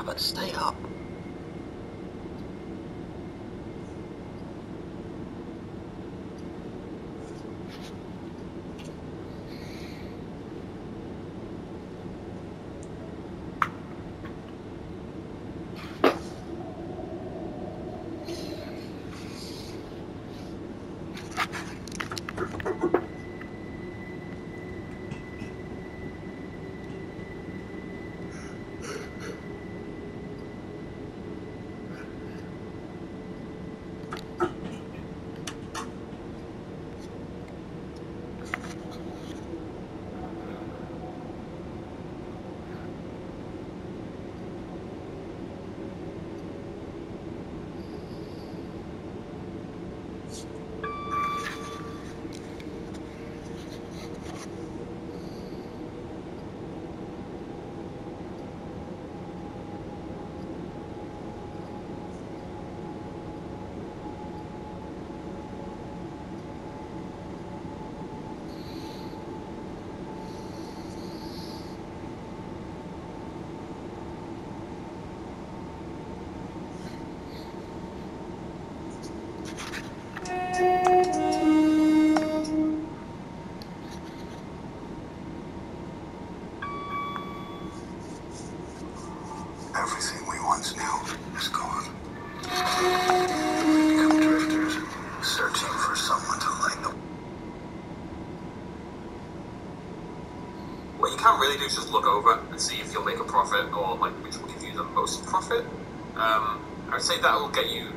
But stay up. Everything we once knew is gone. We become drifters, searching for someone to light the... What you can't really do is just look over and see if you'll make a profit or like which will give you the most profit. I would say that will get you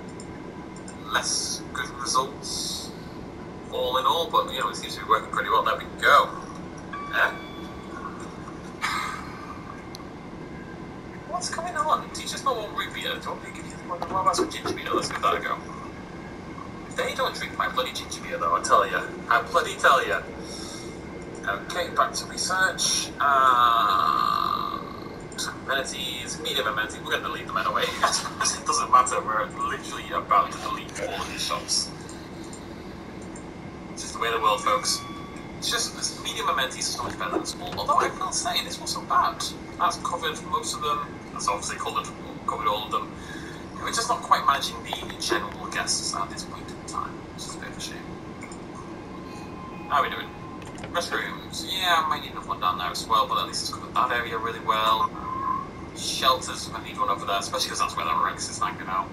less good results all in all, but you know, it seems to be working pretty well. There we go. What's going on? Do you just not want root beer? Do you want me to give you what about some ginger beer? Let's give that a go. They don't drink my bloody ginger beer though, I tell you. I bloody tell you. Okay, back to research. Amenities, medium amenities, we're going to delete them anyway. It doesn't matter, we're literally about to delete all of these shops. It's just the way of the world, folks. It's just, medium amenities is so much better than small, although I will say, this wasn't bad. That's covered most of them, that's obviously covered all of them. We're just not quite managing the general guests at this point in time, which is a bit of a shame. How are we doing? Restrooms, yeah, I might need another one down there as well, but at least it's covered that area really well. shelters. I need one over there, especially because that's where that Rex is hanging out.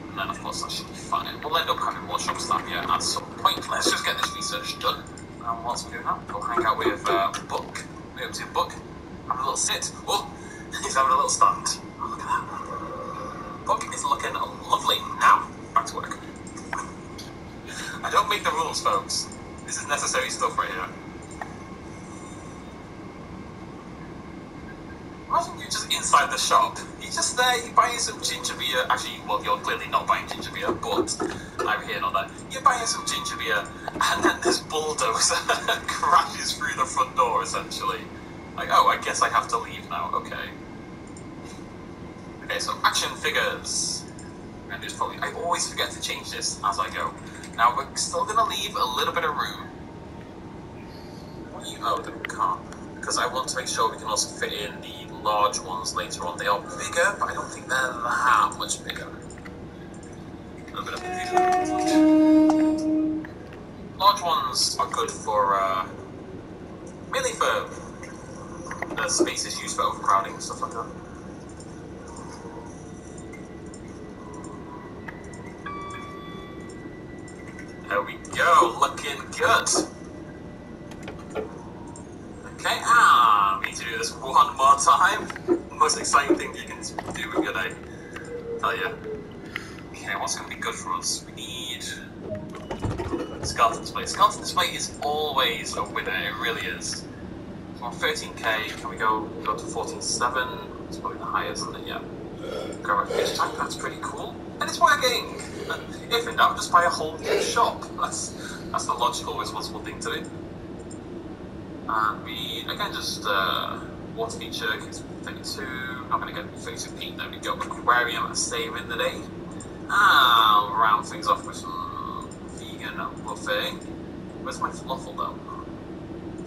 And then, of course, that should be fine. We'll end up having more shops down here at some point. Let's just get this research done. And what's we doing now? We'll hang out with Buck. We're up to Buck. Have a little sit. Oh, he's having a little stand. Oh, look at that. Buck is looking lovely. Now, back to work. I don't make the rules, folks. This is necessary stuff right here. Imagine you're just inside the shop. You're just there, you're buying some ginger beer. Actually, well, you're clearly not buying ginger beer, but I'm here, not there. You're buying some ginger beer, and then this bulldozer crashes through the front door, essentially. Like, oh, I guess I have to leave now. Okay. Okay, so action figures. And there's probably, I always forget to change this as I go. Now, we're still going to leave a little bit of room. What do you owe them? Can't. Because I want to make sure we can also fit in the large ones later on. They are bigger, but I don't think they're that much bigger. A little bit of confusion. Large ones are good for, mainly for the spaces used for overcrowding and stuff like that. There we go, looking good. Okay, we need to do this one more time. Most exciting thing you can do with your day, tell you. Okay, what's going to be good for us? We need skeleton display. Skeleton display is always a winner, it really is. So on 13k, can we go to 14.7? It's probably the highest, isn't it? Yeah. Grab a fish tank, that's pretty cool. And it's working! If in doubt, just buy a whole new shop. That's the logical, responsible thing to do. And we, again, just water feature, gives 32, not going to get 32p, there we go. Aquarium, saving the day. And we'll round things off with some vegan buffet. Where's my falafel though?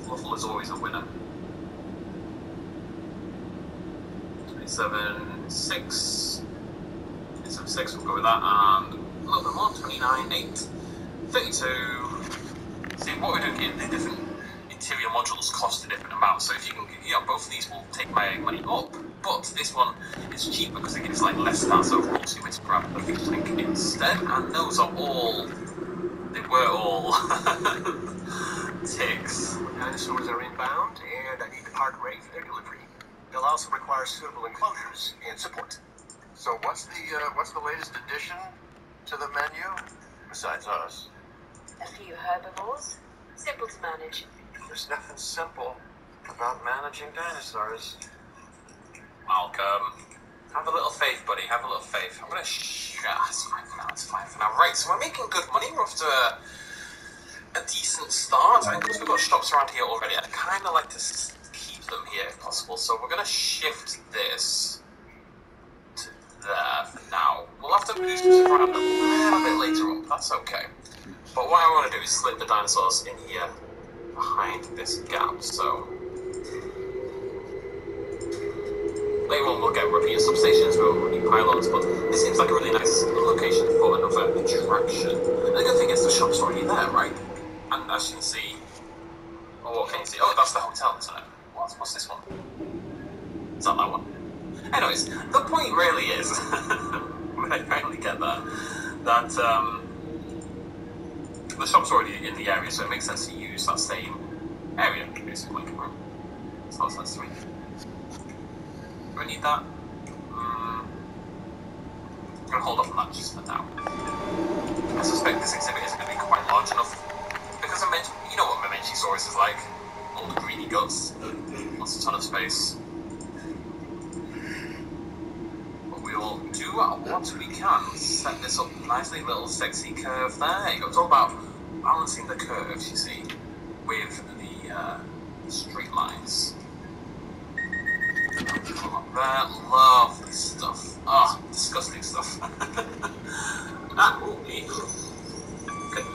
Falafel is always a winner. 27.6. 27.6, we'll go with that, and a little bit more, 29.8. 32. See, what we're doing here, the different interior modules cost a different amount, so if you can, both of these will take my money up, but this one is cheaper because it gives like less stats overall, so you want to grab the fish tank instead, and those are all, they were all ticks. Dinosaurs are inbound, and I need the cart ready for their delivery. They'll also require suitable enclosures and support. So what's the latest addition to the menu, besides us? A few herbivores. Simple to manage. There's nothing simple about managing dinosaurs. Malcolm, have a little faith, buddy, have a little faith. I'm gonna it's fine for now, it's fine for now. Right, so we're making good money, we're off to a decent start, and because we've got shops around here already, I'd kind of like to keep them here if possible, so we're gonna shift this to there for now. We'll have to move some around a little bit later on, that's okay. But what I want to do is slip the dinosaurs in here behind this gap, so later on we'll get repeater substations, we'll new pylons, but this seems like a really nice location for another attraction. And the good thing is the shop's already there, right? And as you can see, oh, what can you see? Oh, that's the hotel, isn't it? What's this one? Is that one? Anyways, the point really is, when I finally get there, that the shop's already in the area, so it makes sense to use that same area, basically. So that's nice to me. Do I need that? I'm going to hold off on that just for now. I suspect this exhibit isn't going to be quite large enough, because you know what Memenchisaurus is like. All the greedy guts, lots a ton of space. But we will do what we can. Set this up nicely, little sexy curve there. It's all about balancing the curves, you see, with the straight lines. Come up there, lovely stuff. Ah, oh, disgusting stuff. Okay,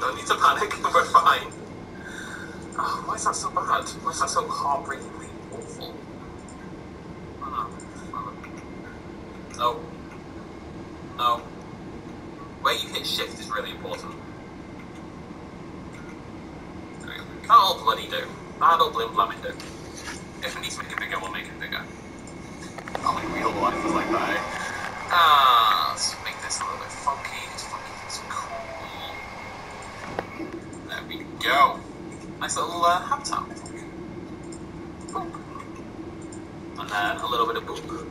don't need to panic, we're fine. Oh, why is that so bad? Why is that so heartbreakingly awful? No. No. Where you hit shift is really important. That'll bloody do. That'll blim blam it do. If it needs to make it bigger, we'll make it bigger. Oh, only real life is like that, eh? Let's make this a little bit funky. It's funky, it's cool. There we go. Nice little habitat. Boop. And then a little bit of boop.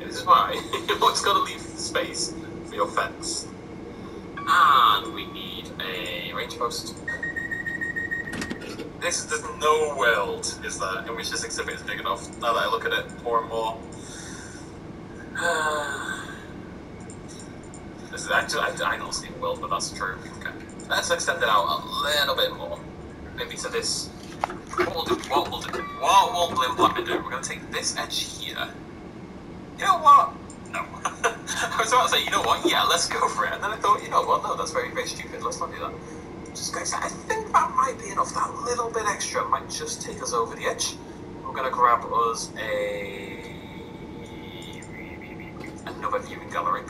And this is why you always got to leave space for your fence. And we need a range post. There's no world, is there, in which this exhibit is big enough, now that I look at it more and more. I don't see a world, but that's true. Okay. Let's extend it out a little bit more. Maybe to this. What will Blimblap do? We're going to take this edge here. You know what? No. I was about to say, you know what? Yeah, let's go for it. And then I thought, you know what? No, that's very, very stupid. Let's not do that. Just going to say, I think that might be enough. That little bit extra might just take us over the edge. We're going to grab us another viewing gallery.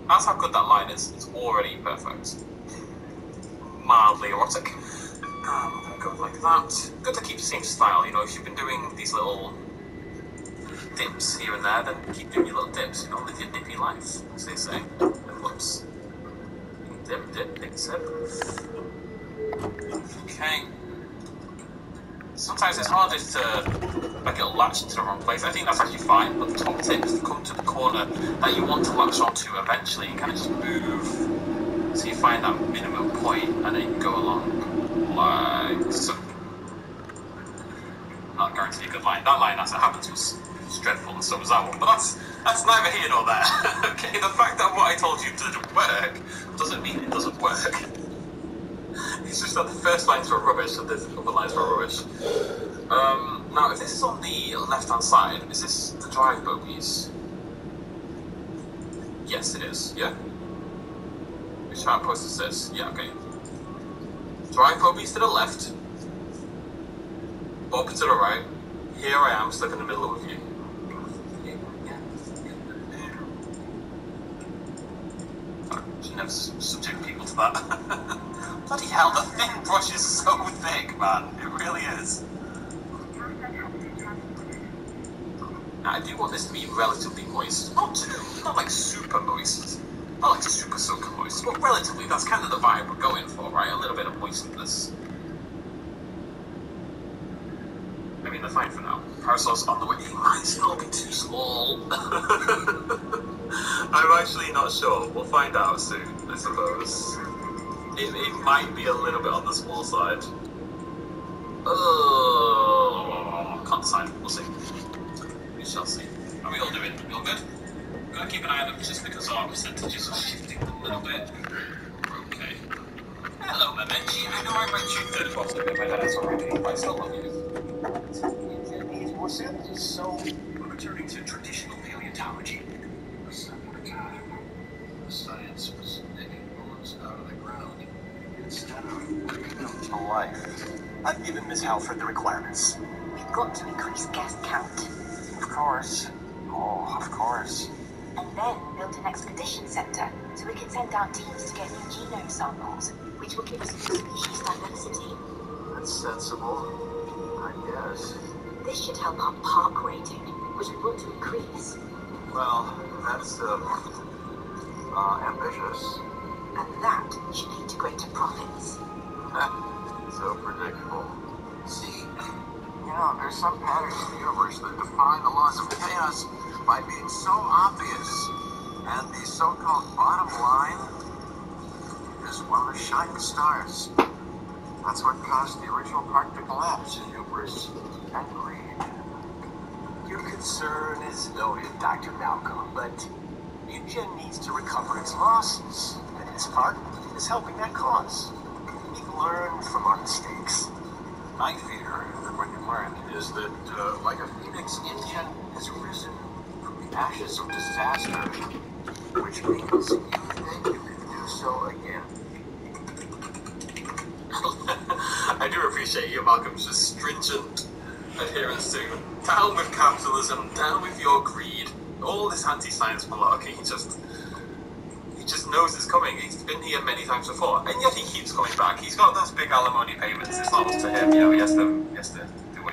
That's how good that line is. It's already perfect. Mildly erotic. I'm going to go like that. Good to keep the same style, you know, if you've been doing these little dips here and there, then keep doing your little dips, you know, live your dippy life, as they say. Whoops. Dip, sip. Okay. Sometimes it's harder to make it latch into the wrong place. I think that's actually fine, but the top tips come to the corner that you want to latch onto eventually. You kind of just move so you find that minimum point and then you go along like so. Not guarantee a good line. That line, as it happens, was dreadful, and so was that one. But that's neither here nor there. Okay, the fact that what I told you didn't work doesn't mean it doesn't work. It's just that the first lines were rubbish and the other lines were rubbish. Now, if this is on the left-hand side, is this the drive bogies? Yes, it is. Yeah. Which outpost is this? Yeah. Okay. Drive bogies to the left. Up to the right. Here I am, stuck in the middle of you. Should never subject people to that. Bloody hell, the thin brush is so thick, man. It really is. Now, I do want this to be relatively moist. Not like super moist. Not like super moist, but relatively. That's kind of the vibe we're going for, right? A little bit of moistness. I mean, they're fine for now. Parasol's on the way. It might still be too small. I'm actually not sure. We'll find out soon, I suppose. It might be a little bit on the small side. Oh, can't decide. We'll see. We shall see. How are we all doing? We all good? I'm going to keep an eye on them just because our percentages are shifting a little bit. Okay. Hello, Memenchi. I know I read you third bottom in my head already, but I still love you. It was so returning to traditional paleontology. The science was digging bones out of the ground instead of bringing them To life. I've given Miss Halford the requirements. We've got to increase guest count. Of course. Oh, of course. And then build an expedition centre so we can send out teams to get new genome samples, which will give us new species diversity. That's sensible, I guess. This should help our park rating, which we want to increase. Well, that's ambitious. And that should lead to greater profits. So predictable. See, there's some patterns in the universe that defy the laws of chaos by being so obvious. And the so-called bottom line is one of the shining stars. That's what caused the original park to collapse. Hubris and greed. Your concern is noted, Dr. Malcolm, but Mugen needs to recover its losses, and his part is helping that cause. We've learned from our mistakes. My fear, that what you learned, is that, like a phoenix, Indian has risen from the ashes of disaster, which means you think you can do so again. I do appreciate you, Malcolm's just stringent adherence to down with capitalism, down with your greed, all this anti-science malarkey. He just knows it's coming. He's been here many times before, and yet he keeps coming back. He's got those big alimony payments. It's not up to him, he has to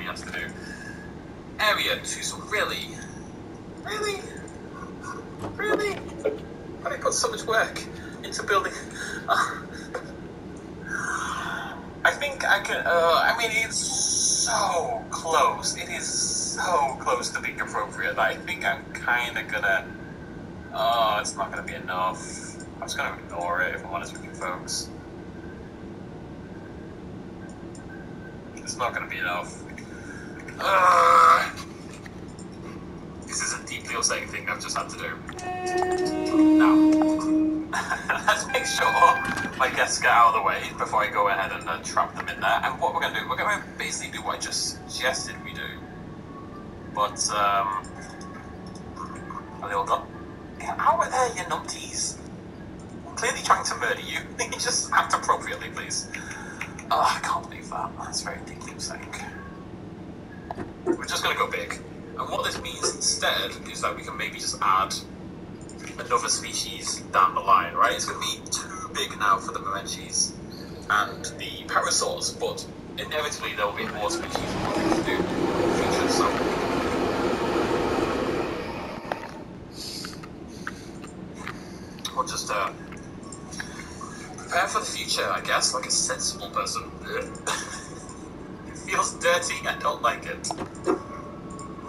what he has to do. Area 2, so really? I put so much work into building. I think I can. I mean, it's so close. It is so close to being appropriate that I think I'm kind of gonna. Oh, it's not gonna be enough. I'm just gonna ignore it if I'm honest with you folks. It's not gonna be enough. This is a deeply upsetting thing I've just had to do. Now, let's make sure my guests get out of the way before I go ahead and trap them in there. And what we're going to do, we're going to basically do what I just suggested we do. But, are they all gone? How are there, you numpties? I'm clearly trying to murder you. You just act appropriately, please. Oh, I can't believe that. That's very deeply upsetting. We're just going to go big. And what this means instead is that we can maybe just add another species down the line, right? It's going to be too big now for the Momenchis and the Parasaurs, but inevitably there will be more species and more things to do in the future, so... we'll just prepare for the future, I guess, like a sensible person. It feels dirty, I don't like it.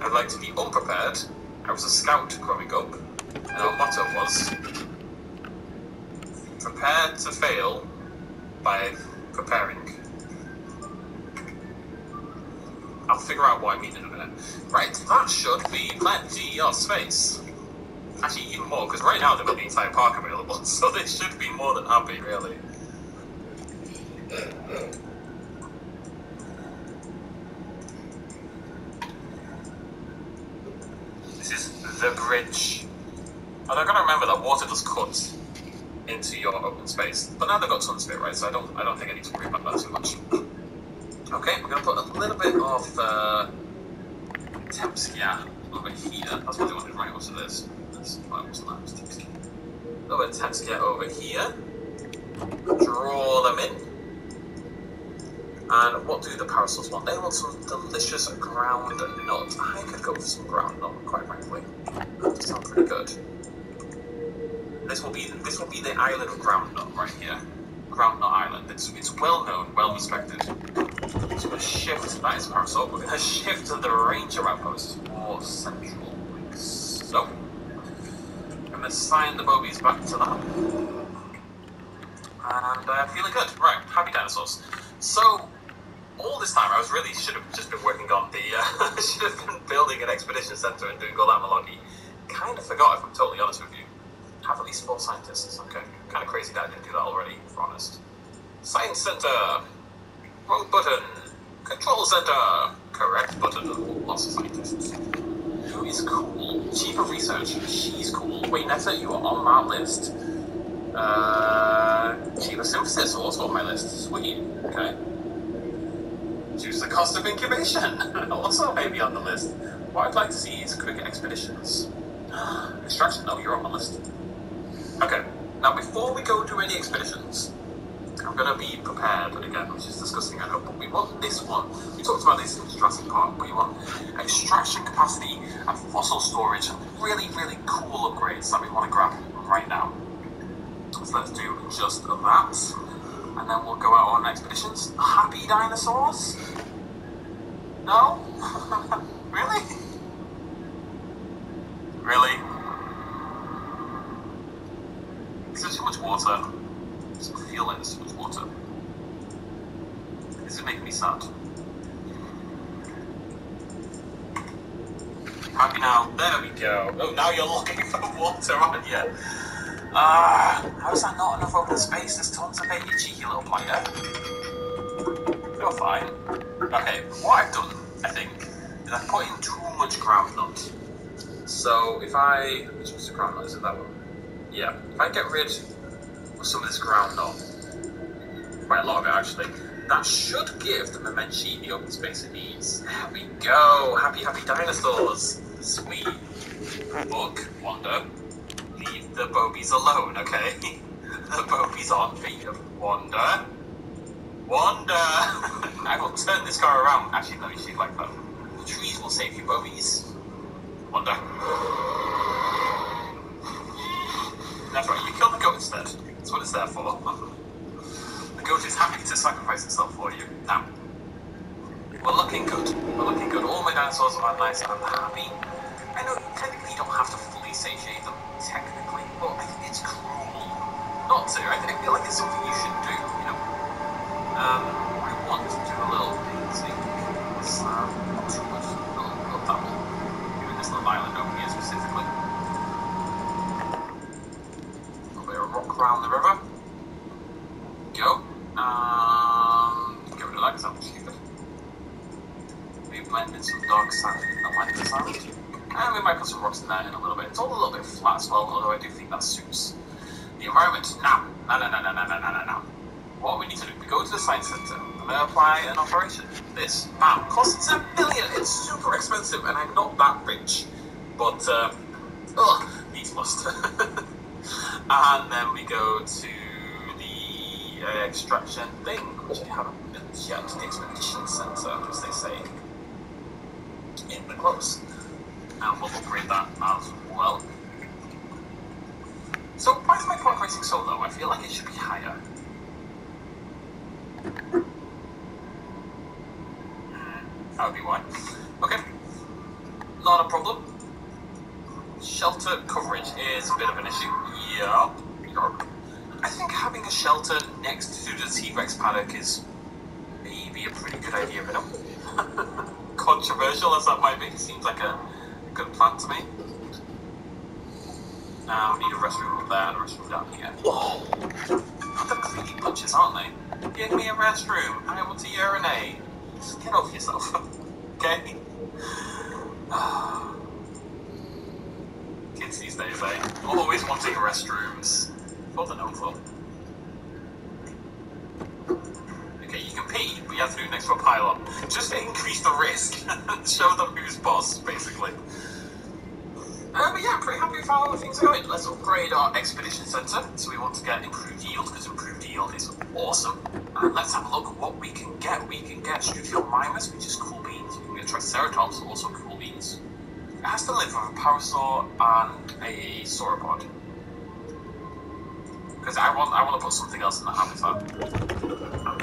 I'd like to be unprepared. I was a scout growing up, and our motto was, prepare to fail by preparing. I'll figure out what I mean in a minute. Right, that should be plenty of space. Actually, even more, because right now they've got the entire park available, so they should be more than happy, really. This is the bridge. And I've got to remember that water does cut into your open space. But now they've got tons of it, right? So I don't think I need to worry about that too much. Okay, we're going to put a little bit of temp skia over here. That's what they wanted, right? What's this? That's what was that? Temp skia. A little bit of temp skia over here. Draw them in. And what do the Parasaurs want? They want some delicious ground nut. I could go for some ground nut, quite frankly. That sounds pretty good. This will be the island of ground nut right here. Ground Nut Island. It's well known, well respected. So we're going to shift, that is Parasaur, we're going to shift the Ranger outpost more central, like so. I'm going to assign the Bobies back to that. And feeling good. Right, happy dinosaurs. So, all this time I should have just been working on the, should have been building an expedition center and doing all that malarkey. Kind of forgot, if I'm totally honest with you. Have at least 4 scientists. Okay, kind of crazy that I didn't do that already, if we're honest. Science center. Wrong button. Control center. Correct button. Lots of scientists. Who is cool? Chief of research. She's cool. Wait, Netta, you are on that list. Chief of synthesis also on my list. Sweet. Okay. Choose the cost of incubation. Also maybe on the list. What I'd like to see is quicker expeditions. Extraction. No, you're on my list. Okay, now before we go do any expeditions, I'm going to be prepared, again, which is disgusting, I know, but we want this one. We talked about this in Jurassic Park, but we want extraction capacity and fossil storage, and really, really cool upgrades that we want to grab right now. So let's do just that, and then we'll go out on expeditions. Happy dinosaurs? No? Really? Really? Is there too much water? I just feel like there's too much water. This is making me sad. Happy now. There we go. Oh, now you're looking for water, aren't you? How is that not enough open space? There's tons of it, you cheeky little player. You're fine. Okay, what I've done, I think, is I've put in too much ground nut. So if I... which was the ground nut? Is it that one? Yeah, if I get rid of some of this ground nut, quite a lot of it actually, that should give the Momenchi the open space it needs. There we go! Happy, happy dinosaurs! Sweet! Look, Wanda, leave the Bobies alone, okay? The Bobies aren't for you. Wanda? Wanda! I will turn this car around. Actually, let me shoot like that. The trees will save you, Bobies. Wanda. That's right, you killed the goat instead. That's what it's there for. The goat is happy to sacrifice itself for you. Now, we're looking good. We're looking good. All my dinosaurs are nice and happy. I know technically you don't have to fully satiate them, technically, but I think it's cruel not to. I feel like it's something you should do, you know. I want to do a little painting. Not too much. A little dabble. Doing this little island over here specifically. A little bit of rock around the river. Go. Get rid of that because I'm stupid. Maybe blend in some dark sand in the light sand. And we might put some rocks in there in a little bit. It's all a little bit flat as well, although I do think that suits the environment. Now, no. What we need to do, we go to the science center. I'm going to apply an operation. This, bam, costs $1 billion. It's super expensive, and I'm not that rich. But, needs must. And then we go to the extraction thing, which I haven't been yet, to the expedition center, as they say in the close. And we'll upgrade that as well. So why is my park rating so low? I feel like it should be higher. That would be why. Okay. Not a problem. Shelter coverage is a bit of an issue. Yup. I think having a shelter next to the T-Rex paddock is maybe a pretty good idea, you know? Controversial as that might be, seems like a good plan to me. Now we need a restroom up there and a restroom down here. They're clearly punches, aren't they? Give me a restroom. I want to urinate. Just get over yourself. Okay? Kids these days, eh? Always wanting restrooms. What the known for? Okay, you can pee, but you have to do it next to a pylon. Just to increase the risk. Show them who's boss, basically. But yeah, I'm pretty happy with how things are going. Let's upgrade our expedition center. So we want to get improved yield, because improved yield is awesome. And let's have a look at what we can get. We can get Struthio mimus, which is cool beans. We can get Triceratops, also cool beans. It has to live with a parasaur and a sauropod. Because I want to put something else in the habitat. I'm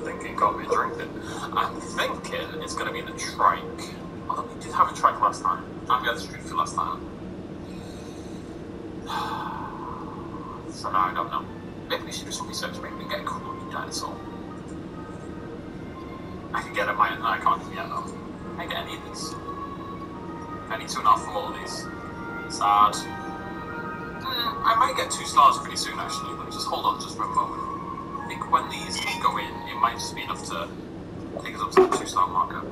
thinking, can't be a drink then. I'm thinking it's going to be the trike. Although we did have a trike last time. And we had a Struthio last time. So now I don't know. Maybe we should do some research. Maybe we can get a cool new dinosaur. I can get a mine. No, I can't yet though. I can get any of these. I need 2.5 from all of these. Sad. I might get 2 stars pretty soon actually. Let me just hold on just for a moment. I think when these go in, it might just be enough to take us up to the 2-star marker.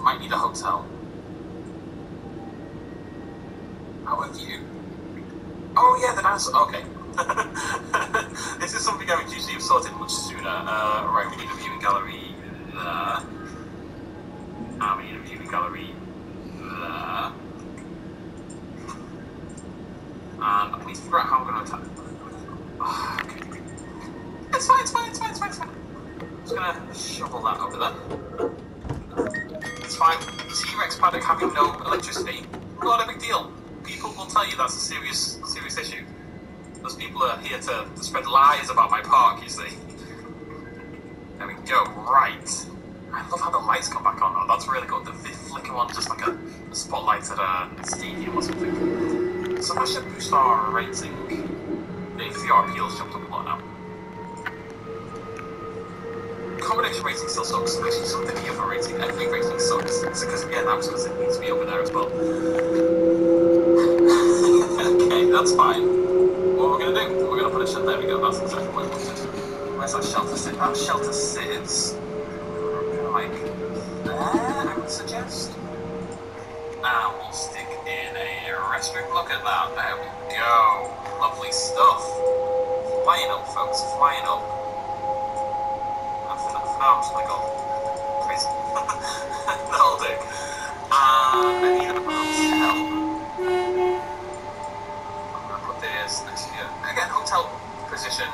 Might need a hotel. How have you? Oh yeah, the dinosaur. Okay. This is something I would usually have sorted much sooner. Right, we need a viewing gallery there. And we need a viewing gallery there. And I need to figure out how I'm going to attack. Okay. It's fine. I'm just going to shovel that over there. It's fine. T-Rex paddock having no electricity, not a big deal. People will tell you that's a serious issue. Those people are here to spread lies about my park, you see. There we go, right. I love how the lights come back on though, that's really good. They flicker on just like a spotlight at a stadium or something. So that should boost our rating. The VR appeals jumped up a lot now. Combination rating still sucks. Actually, something the other rating, every rating sucks. It's because, yeah, that was because it needs to be over there as well. Okay, that's fine. What we're going to do, we're going to put a shelter. There we go, that's exactly what I wanted. Where's that shelter sit? That shelter sits like there, I would suggest. Now we'll stick in a restroom. Look at that, there we go. Lovely stuff. Flying up, folks, flying up. I'm just gonna go crazy. That'll do. I need a hotel. I'm gonna put this next to you. Again, hotel position.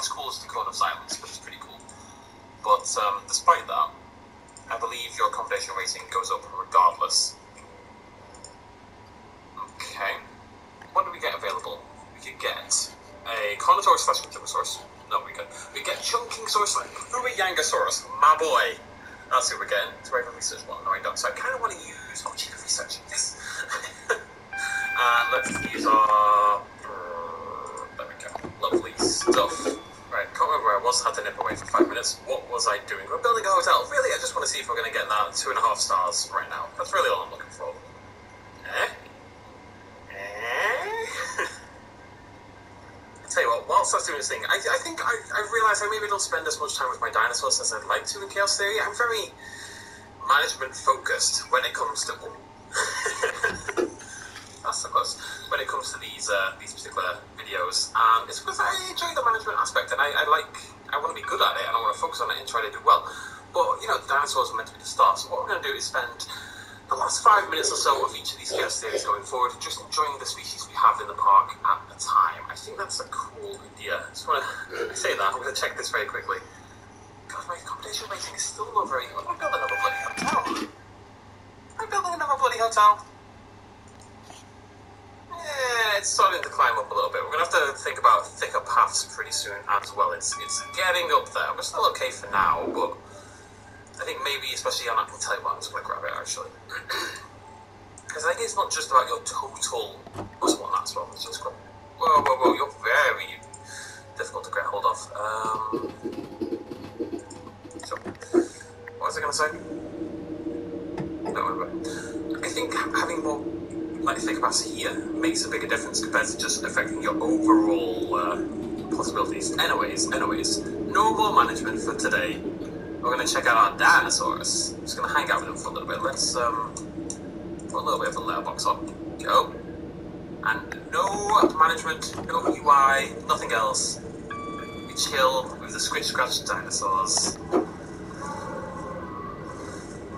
as cool as the Code of Silence, which is pretty cool. But despite that, I believe your accommodation rating goes up regardless. Okay. What do we get available? We could get a Carnotaurus / Majungasaurus. No, we get Chunking-saurus / Yangosaurus. My boy. That's who we're getting. Do I have a research one? No, I don't. So I kind of want to use... Oh, cheap research. Yes. And let's use our... there we go. Lovely stuff. Right, can't remember where I was. Had to nip away for 5 minutes. What was I doing? We're building a hotel. Really, I just want to see if we're going to get that 2.5 stars right now. That's really all I'm looking for. Tell you what, whilst I was doing this thing, I think I realised I maybe don't spend as much time with my dinosaurs as I'd like to in Chaos Theory. I'm very management focused when it comes to that's so close. When it comes to these particular videos, and it's because I enjoy the management aspect, and I want to be good at it, and I want to focus on it and try to do well. But you know, dinosaurs are meant to be the star. So what we're going to do is spend the last 5 minutes or so of each of these Chaos Theories going forward, just enjoying the species we have in the park at the time. I think that's a cool idea. I just want to say that. I'm going to check this very quickly. God, my accommodation rating is still not very... I'm building another bloody hotel. I'm building another bloody hotel. Yeah, it's starting to climb up a little bit. We're going to have to think about thicker paths pretty soon as well. It's getting up there. We're still okay for now, but... I think maybe, especially on that, I'll tell you what, I'm just going to grab it actually. Because I think it's not just about your total. What's one that as well? Let's just grab. Whoa, you're very difficult to get hold of. So, what was I going to say? Don't worry about it. I think having more thick capacity here makes a bigger difference compared to just affecting your overall possibilities. Anyways, no more management for today. We're going to check out our dinosaurs. I'm just going to hang out with them for a little bit. Let's put a little bit of a letterbox on. Go. And no management, no UI, nothing else. We chill with the scratch dinosaurs.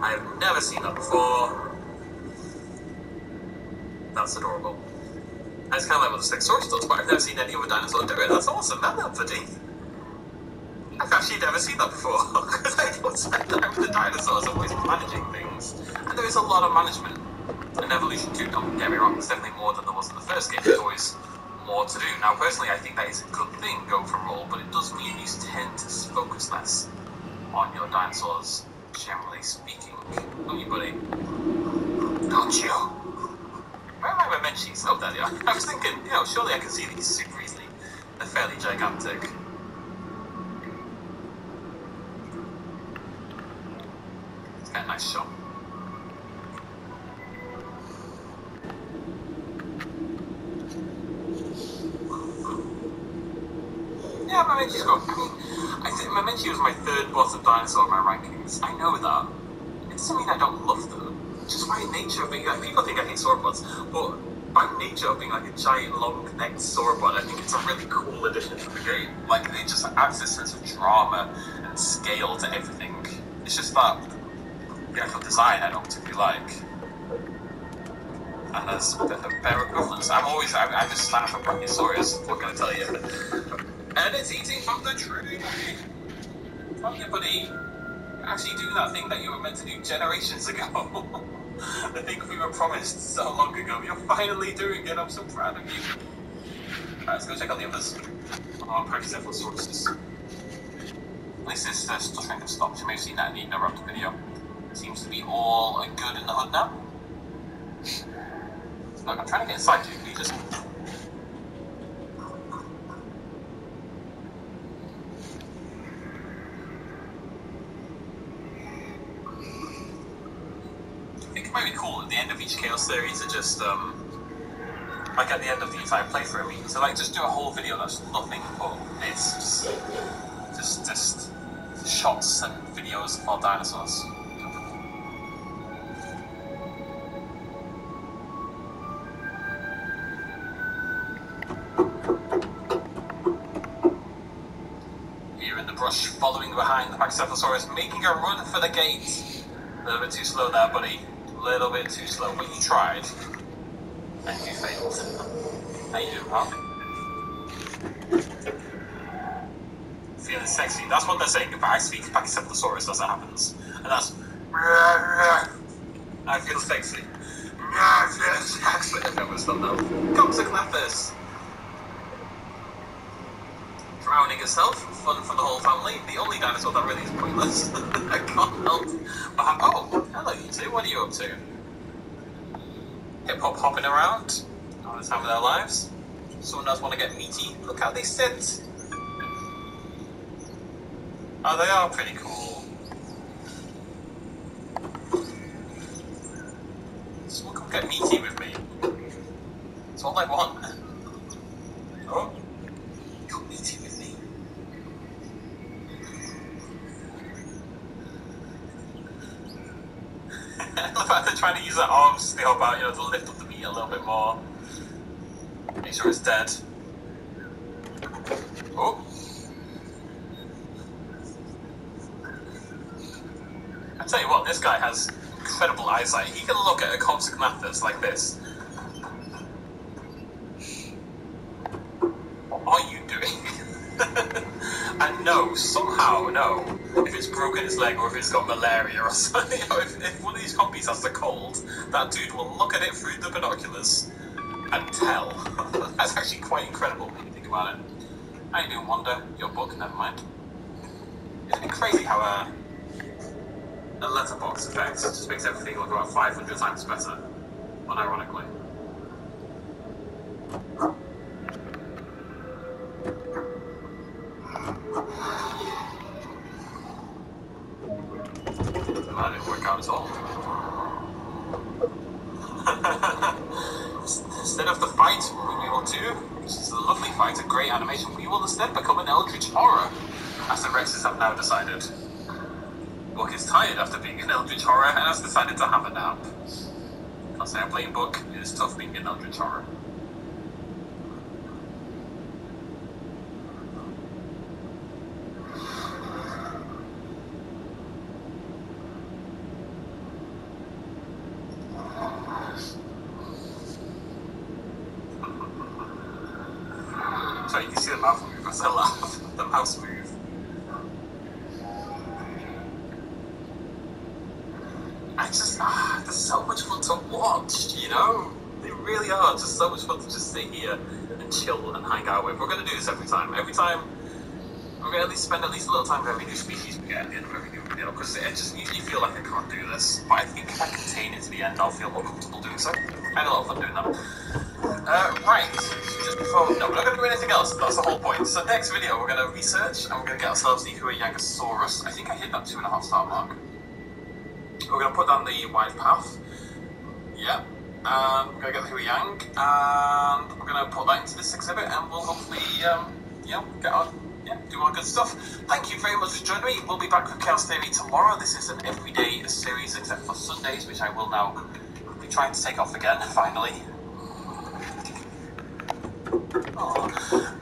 I have never seen that before. That's adorable. It's kind of like what the Stegosaurus does, but I've never seen any other dinosaur do it. That's awesome. That's pretty. I've actually never seen that before, because I don't spend time with the dinosaurs, I'm always managing things. And there is a lot of management in Evolution 2, don't get me wrong, there's definitely more than there was in the first game, there's always more to do. Now personally I think that is a good thing, go for roll, but it does mean you tend to focus less on your dinosaurs, generally speaking. Don't you, buddy? Don't you? Where am I mentioning? Oh, there they are. I was thinking, you know, surely I can see these super easily. They're fairly gigantic. A nice shot. Yeah, Mamenchi's good. I think Mamenchi was my third bottom dinosaur in my rankings. I know that. It doesn't mean I don't love them. Just by nature of being like, people think I hate sauropods, but by nature of being like a giant long-necked sauropod, I think it's a really cool addition to the game. Like, it just adds this sense of drama and scale to everything. It's just that the actual design I don't particularly like. And there's a bit of better equivalence. I just stand for Brachiosaurus, what can I tell you? And it's eating from the tree! Oh yeah, buddy. You're actually doing that thing that you were meant to do generations ago. The thing we were promised so long ago. You're finally doing it, I'm so proud of you. Alright, let's go check out the others. Oh, Brachiosaurus. At least it's still trying to stop. You may have seen that in the interrupted video. Seems to be all good in the hood now. Look, I'm trying to get inside you. You just... I think it might be cool at the end of each Chaos Theory to just, like at the end of the entire playthrough, I mean, to like just do a whole video that's nothing but it's just shots and videos of all dinosaurs. Following behind the Pachycephalosaurus, making a run for the gate. A little bit too slow there, buddy. A little bit too slow, but you tried. And you failed. How you doing, pal? sexy. That's what they're saying. If I speak Pachycephalosaurus, that's what happens. And that's... I feel sexy. I feel sexy. I've never done that. Coxsaclathus. Drowning itself. Fun for the whole family. The only dinosaur that really is pointless. I can't help but have... Oh, hello you two. What are you up to? Hip-hop hopping around. All the time of their lives. Someone else want to get meaty. Look how they sit. Oh, they are pretty cool. Someone come get meaty with me. That's all I want. Oh, come meaty with me. The fact they're trying to use their arms to help out, you know, to lift up the meat a little bit more. Make sure it's dead. Oh. I tell you what, this guy has incredible eyesight. He can look at a Coxsaclathus like this. What are you doing? And no, somehow, no. If it's broken its leg or if it's got malaria or something, you know, if one of these compies has the cold, that dude will look at it through the binoculars and tell. That's actually quite incredible when you think about it. How you doing, Wanda? Your book, never mind. Isn't it crazy how a letterbox effect just makes everything look about 500 times better, unironically. That didn't work out at all. Instead of the fight we will do, which is a lovely fight, a great animation, we will instead become an eldritch horror, as the Rexes have now decided. Book is tired after being an eldritch horror and has decided to have a nap. Can't say I blame Book, it is tough being an eldritch horror. Sorry, you can see the mouth move as I laugh. The mouse move. They're so much fun to watch, you know? They really are just so much fun to just sit here and chill and hang out with. We're going to do this every time. Every time, we're going to at least spend at least a little time with every new species we get at the end of every new video, because I just usually feel like I can't do this. But I think if I contain it to the end, I'll feel more comfortable doing so. I had a lot of fun doing that. Right, just before... No, we're not going to do anything else. That's the whole point. So next video, we're going to research, and we're going to get ourselves the Yangosaurus. I think I hit that 2.5 star mark. We're going to put down the wide path. Yeah. And we're going to get the Yang, and we're going to put that into this exhibit, and we'll hopefully, you know, get on, do all good stuff. Thank you very much for joining me. We'll be back with Chaos Theory tomorrow. This is an everyday series, except for Sundays, which I will now be trying to take off again, finally.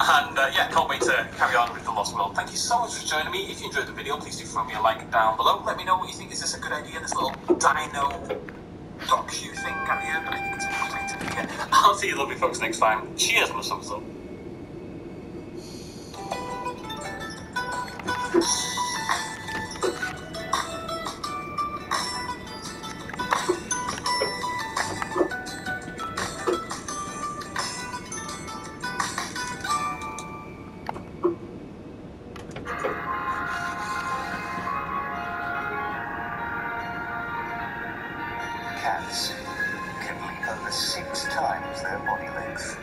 And yeah, can't wait to carry on with The Lost World. Thank you so much for joining me. If you enjoyed the video, please do throw me a like down below. Let me know what you think. Is this a good idea, this little dino docu thing at the end? I think it's a good idea. I'll see you lovely folks next time. Cheers, my thumbs up. Cats can leap over 6 times their body length,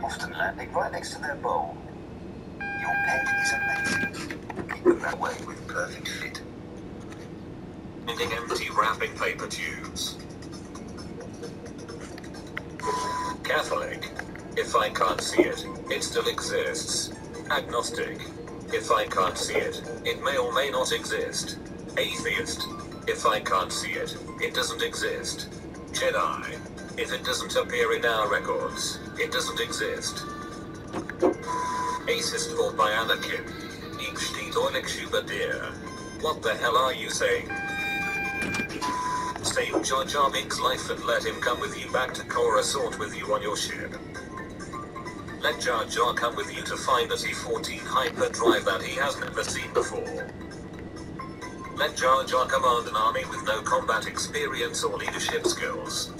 often landing right next to their bowl. Your pet is amazing. Keep them that way with perfect fit. Finding empty wrapping paper tubes. Catholic. If I can't see it, it still exists. Agnostic. If I can't see it, it may or may not exist. Atheist. If I can't see it, it doesn't exist. Jedi. If it doesn't appear in our records, it doesn't exist. Acist or by Anakin. Ich steht euch über dir. What the hell are you saying? Save Jar Jar Binks' life and let him come with you back to Coruscant with you on your ship. Let Jar Jar come with you to find the T-14 hyperdrive that he has never seen before. Let Jar Jar command an army with no combat experience or leadership skills.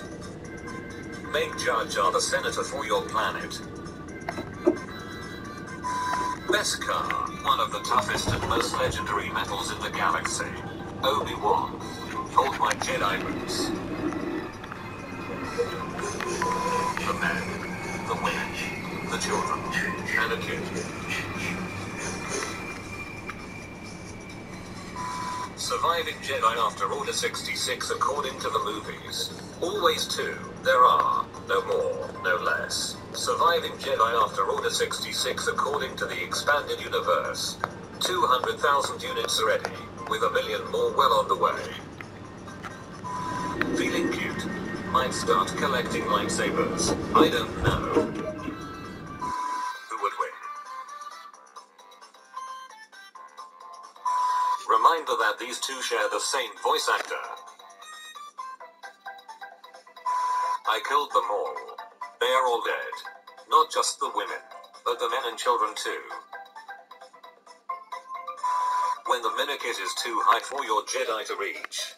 Make Jar Jar the senator for your planet. Beskar, one of the toughest and most legendary metals in the galaxy. Obi-Wan, hold my Jedi boots. The men, the women, the children, and a kid. Surviving Jedi after Order 66 according to the movies. Always two, there are, no more, no less. Surviving Jedi after Order 66 according to the expanded universe. 200,000 units ready, with 1 million more well on the way. Feeling cute? Might start collecting lightsabers, I don't know. Who would win? Reminder that these two share the same voice actor. I killed them all. They are all dead. Not just the women, but the men and children too. When the minikit is too high for your Jedi to reach,